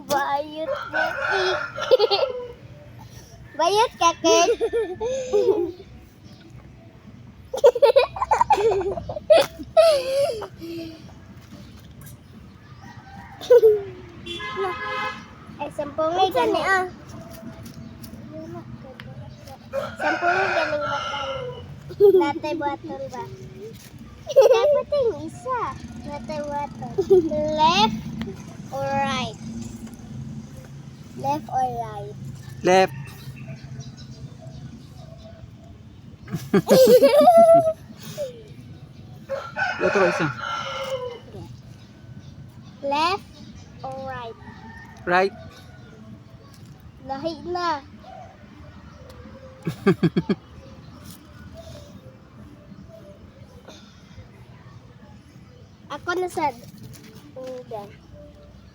Bayot na ik. Bayot ka, Kurt. Ay, sampungay gani ah. Sampungay ganing batang. Natay bottle ba? Dapat yung isa. Natay bottle. Left or right? Left or right? Left. Ito ka isa. Left or right? Right. Lahi na. Ako na sad.